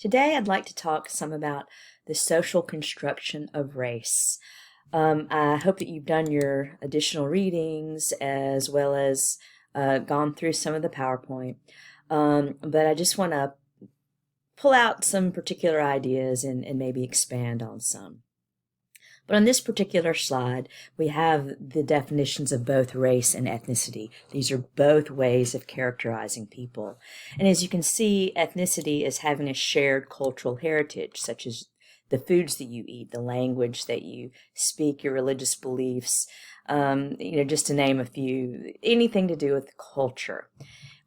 Today, I'd like to talk some about the social construction of race. I hope that you've done your additional readings as well as gone through some of the PowerPoint. But I just want to pull out some particular ideas and maybe expand on some. But on this particular slide, we have the definitions of both race and ethnicity. These are both ways of characterizing people. And as you can see, ethnicity is having a shared cultural heritage, such as the foods that you eat, the language that you speak, your religious beliefs, just to name a few, anything to do with culture.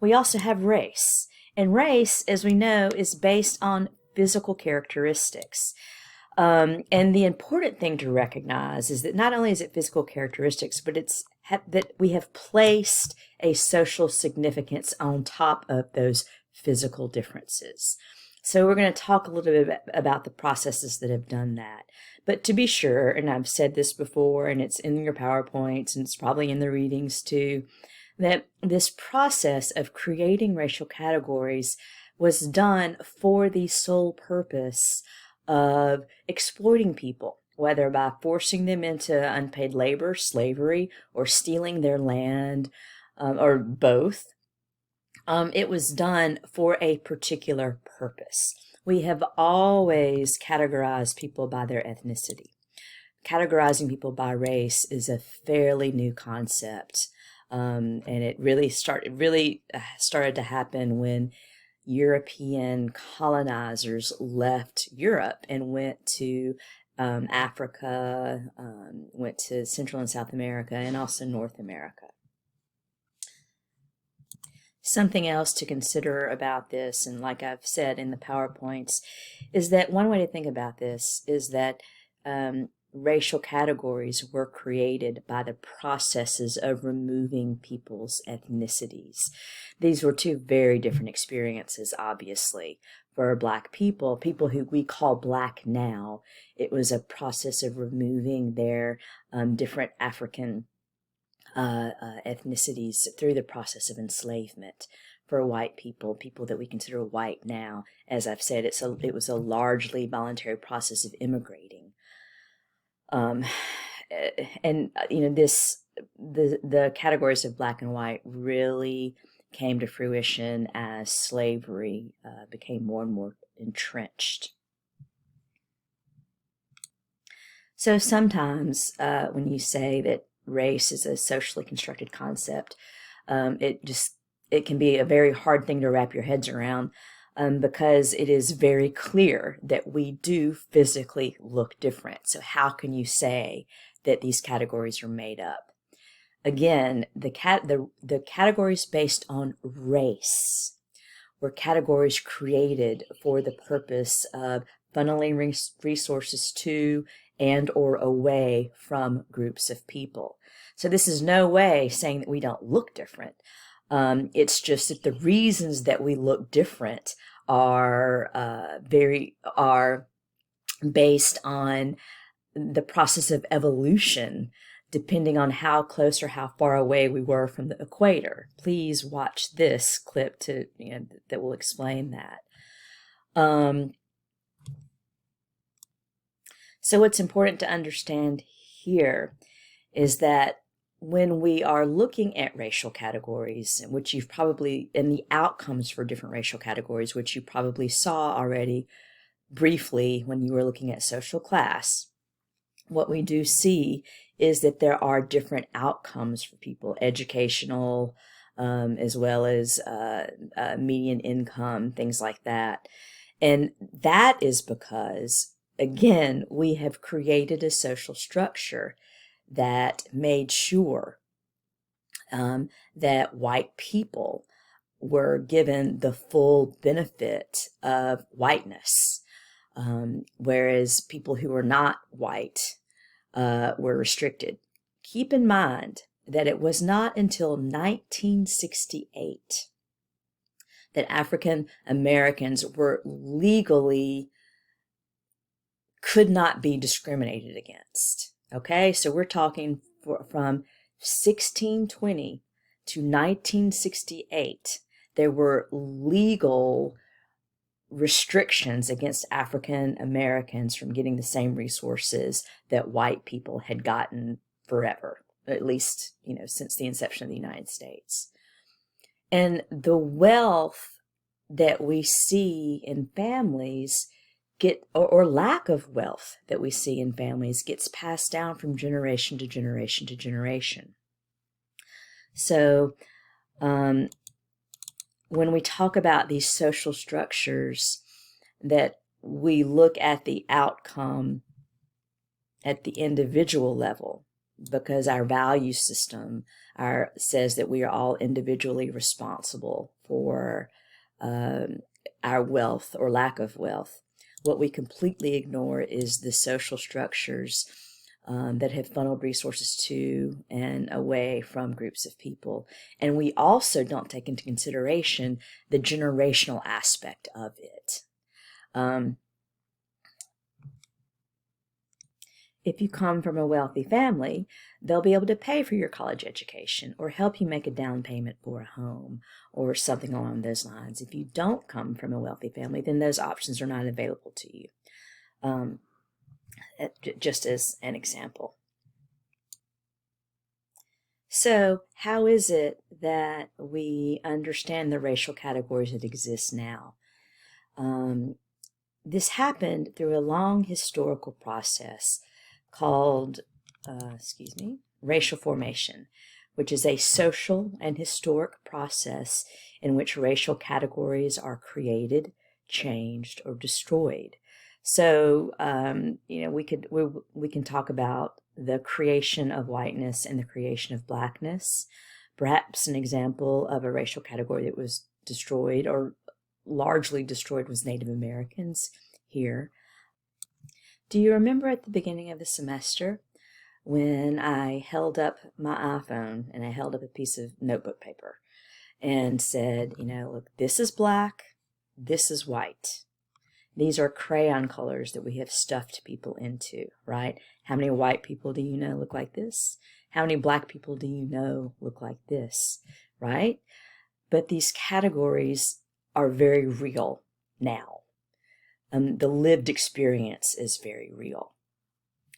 We also have race. And race, as we know, is based on physical characteristics. And the important thing to recognize is that not only is it physical characteristics, but it's that we have placed a social significance on top of those physical differences. So we're going to talk a little bit about the processes that have done that. But to be sure, and I've said this before, and it's in your PowerPoints, and it's probably in the readings too, that this process of creating racial categories was done for the sole purpose of exploiting people, whether by forcing them into unpaid labor, slavery, or stealing their land, or both. It was done for a particular purpose. We have always categorized people by their ethnicity. Categorizing people by race is a fairly new concept, and it really started to happen when European colonizers left Europe and went to Africa, went to Central and South America, and also North America. Something else to consider about this, and like I've said in the PowerPoints, is that one way to think about this is that racial categories were created by the processes of removing people's ethnicities. These were two very different experiences, obviously. For Black people, people who we call Black now, it was a process of removing their different African ethnicities through the process of enslavement. For white people, people that we consider white now, as I've said, it was a largely voluntary process of immigrating. And the categories of Black and white really came to fruition as slavery became more and more entrenched. So sometimes when you say that race is a socially constructed concept, it can be a very hard thing to wrap your heads around. Because it is very clear that we do physically look different. So how can you say that these categories are made up? Again, the categories based on race were categories created for the purpose of funneling resources to and or away from groups of people. So this is no way saying that we don't look different. It's just that the reasons that we look different are based on the process of evolution, depending on how close or how far away we were from the equator. Please watch this clip that will explain that. So what's important to understand here is that when we are looking at racial categories, and the outcomes for different racial categories, which you probably saw already briefly when you were looking at social class, what we do see is that there are different outcomes for people, educational, as well as median income, things like that. And that is because, again, we have created a social structure that made sure that white people were given the full benefit of whiteness, whereas people who were not white were restricted. Keep in mind that it was not until 1968 that African Americans were legally could not be discriminated against. Okay, so we're talking from 1620 to 1968, there were legal restrictions against African Americans from getting the same resources that white people had gotten forever, at least, since the inception of the United States. And the wealth that we see in families or lack of wealth that we see in families gets passed down from generation to generation to generation. So when we talk about these social structures, that we look at the outcome at the individual level, because our value system says that we are all individually responsible for our wealth or lack of wealth. What we completely ignore is the social structures that have funneled resources to and away from groups of people. And we also don't take into consideration the generational aspect of it. If you come from a wealthy family, they'll be able to pay for your college education or help you make a down payment for a home or something along those lines. If you don't come from a wealthy family, then those options are not available to you. Just as an example. So how is it that we understand the racial categories that exist now? This happened through a long historical process called, racial formation, which is a social and historic process in which racial categories are created, changed, or destroyed. So, we can talk about the creation of whiteness and the creation of blackness. Perhaps an example of a racial category that was destroyed or largely destroyed was Native Americans here. Do you remember at the beginning of the semester when I held up my iPhone and I held up a piece of notebook paper and said, look, this is black, this is white. These are crayon colors that we have stuffed people into, right? How many white people do you know look like this? How many black people do you know look like this, right? But these categories are very real now. The lived experience is very real.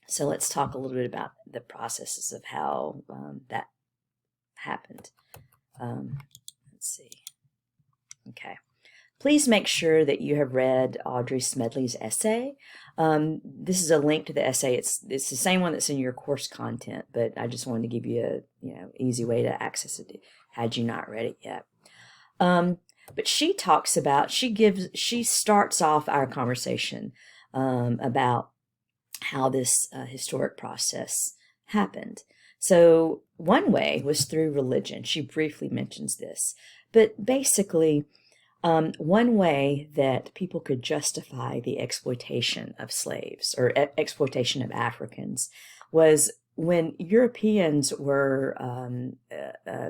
So let's talk a little bit about the processes of how that happened. Let's see. Okay. Please make sure that you have read Audrey Smedley's essay. This is a link to the essay. It's the same one that's in your course content, but I just wanted to give you a easy way to access it had you not read it yet. But she talks about, she starts off our conversation about how this historic process happened. So one way was through religion. She briefly mentions this, but basically, one way that people could justify the exploitation of slaves or exploitation of Africans was when Europeans were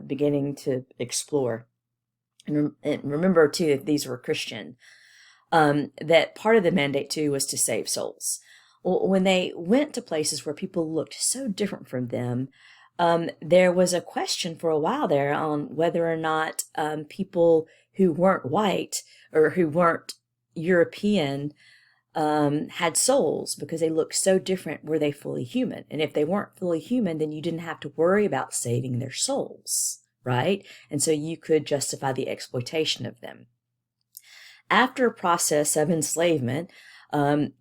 beginning to explore. And remember, too, if these were Christian, that part of the mandate, too, was to save souls. Well, when they went to places where people looked so different from them, there was a question for a while there on whether or not people who weren't white or who weren't European had souls, because they looked so different. Were they fully human? And if they weren't fully human, then you didn't have to worry about saving their souls, right? And so you could justify the exploitation of them. After a process of enslavement,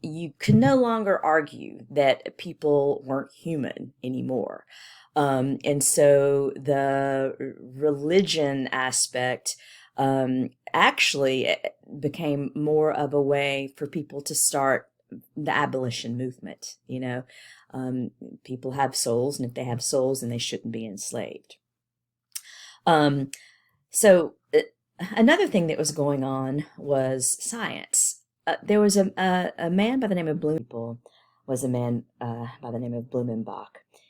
you could no longer argue that people weren't human anymore. And so the religion aspect actually became more of a way for people to start the abolition movement. People have souls, and if they have souls, then they shouldn't be enslaved. So another thing that was going on was science. There was a man by the name of Blumenbach,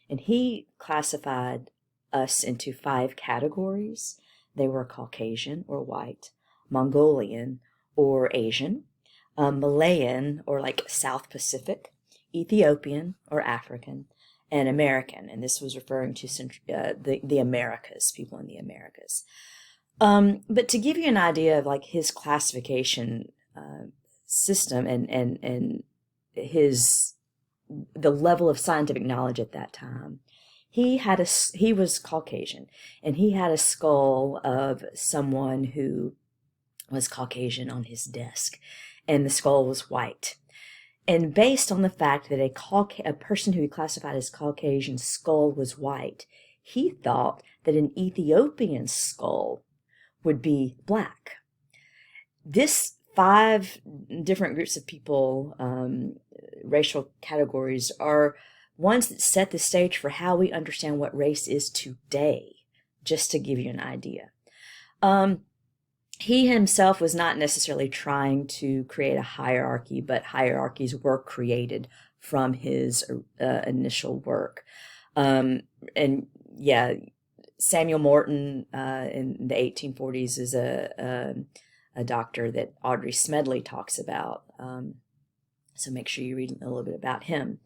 and he classified us into 5 categories. They were Caucasian or white, Mongolian or Asian, Malayan or like South Pacific, Ethiopian or African, and American. And this was referring to the Americas, people in the Americas. But to give you an idea of like his classification system and the level of scientific knowledge at that time. He was Caucasian, and he had a skull of someone who was Caucasian on his desk, and the skull was white. And based on the fact that a person who he classified as Caucasian skull was white, he thought that an Ethiopian skull would be black. This 5 different groups of people, racial categories, are ones that set the stage for how we understand what race is today, just to give you an idea. He himself was not necessarily trying to create a hierarchy, but hierarchies were created from his initial work. And yeah, Samuel Morton in the 1840s is a doctor that Audrey Smedley talks about. So make sure you read a little bit about him.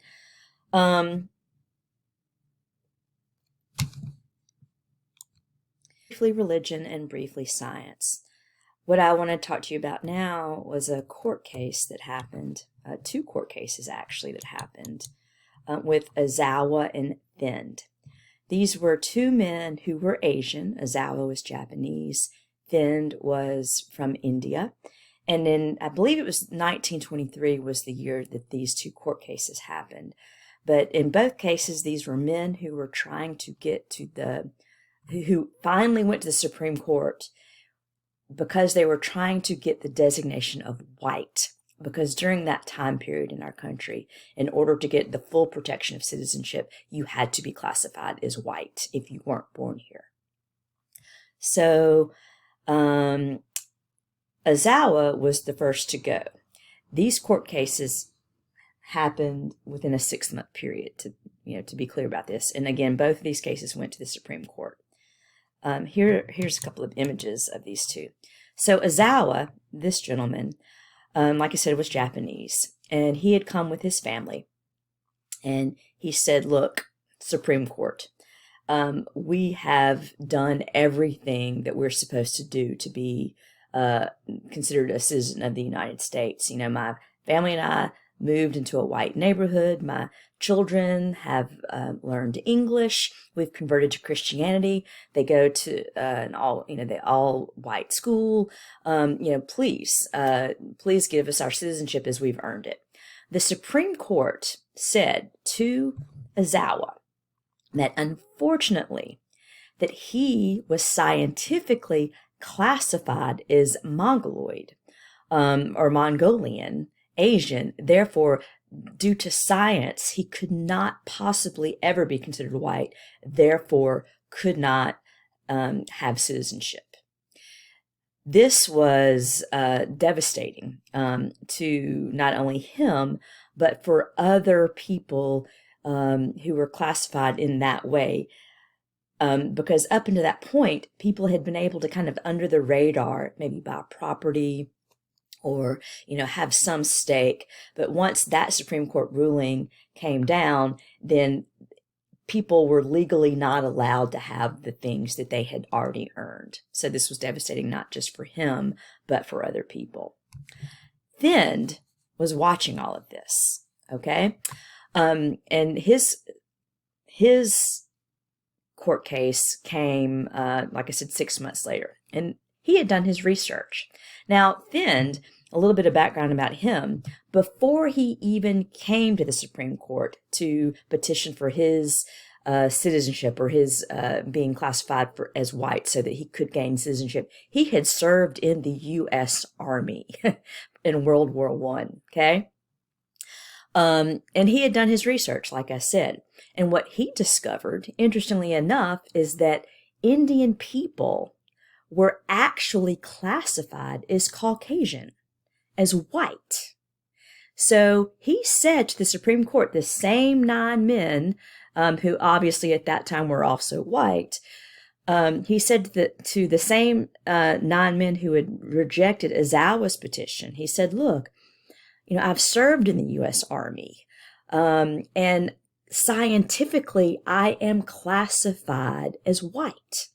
Briefly religion and briefly science. What I want to talk to you about now was a court case that happened, 2 court cases actually that happened with Ozawa and Thind. These were 2 men who were Asian. Ozawa was Japanese. Thind was from India. And in, I believe it was 1923 was the year that these 2 court cases happened. But in both cases, these were men who were trying to get to who finally went to the Supreme Court because they were trying to get the designation of white. Because during that time period in our country, in order to get the full protection of citizenship, you had to be classified as white if you weren't born here. So, Ozawa was the first to go. These court cases happened within a 6-month period, to be clear about this. And again, both of these cases went to the Supreme Court. Here's a couple of images of these 2. So Ozawa, this gentleman, like I said, was Japanese, and he had come with his family. And he said, look, Supreme Court, we have done everything that we're supposed to do to be considered a citizen of the United States. My family and I moved into a white neighborhood. My children have learned English. We've converted to Christianity. They go to an all white school. Please give us our citizenship as we've earned it. The Supreme Court said to Ozawa that unfortunately that he was scientifically classified as Mongoloid or Mongolian, Asian. Therefore, due to science, he could not possibly ever be considered white, therefore could not have citizenship. This was devastating to not only him, but for other people who were classified in that way. Because up until that point, people had been able to kind of under the radar, maybe buy property or, have some stake. But once that Supreme Court ruling came down, then people were legally not allowed to have the things that they had already earned. So this was devastating, not just for him, but for other people. Thind was watching all of this, okay? And his court case came, like I said, 6 months later. And he had done his research. Now, Thind, a little bit of background about him, before he even came to the Supreme Court to petition for his citizenship or his being classified as white so that he could gain citizenship, he had served in the U.S. Army in World War I, okay? And he had done his research, like I said. And what he discovered, interestingly enough, is that Indian people were actually classified as Caucasian, as white. So he said to the Supreme Court, the same 9 men, who obviously at that time were also white, he said to the same 9 men who had rejected Ozawa's petition, he said, look, I've served in the U.S. Army, and scientifically, I am classified as white.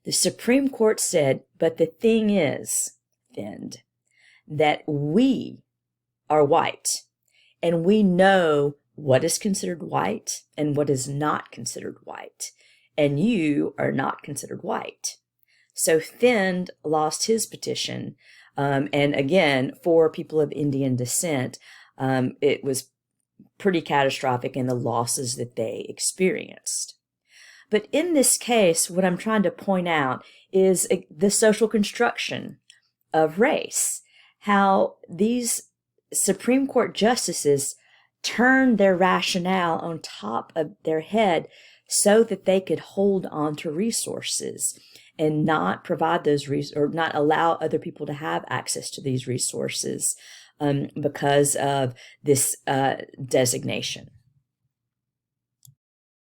The Supreme Court said, but the thing is, Thind, that we are white and we know what is considered white and what is not considered white, and you are not considered white. So Thind lost his petition. And again, for people of Indian descent, it was pretty catastrophic in the losses that they experienced. But in this case, what I'm trying to point out is the social construction of race, how these Supreme Court justices turned their rationale on top of their head so that they could hold on to resources and not provide those or not allow other people to have access to these resources because of this designation.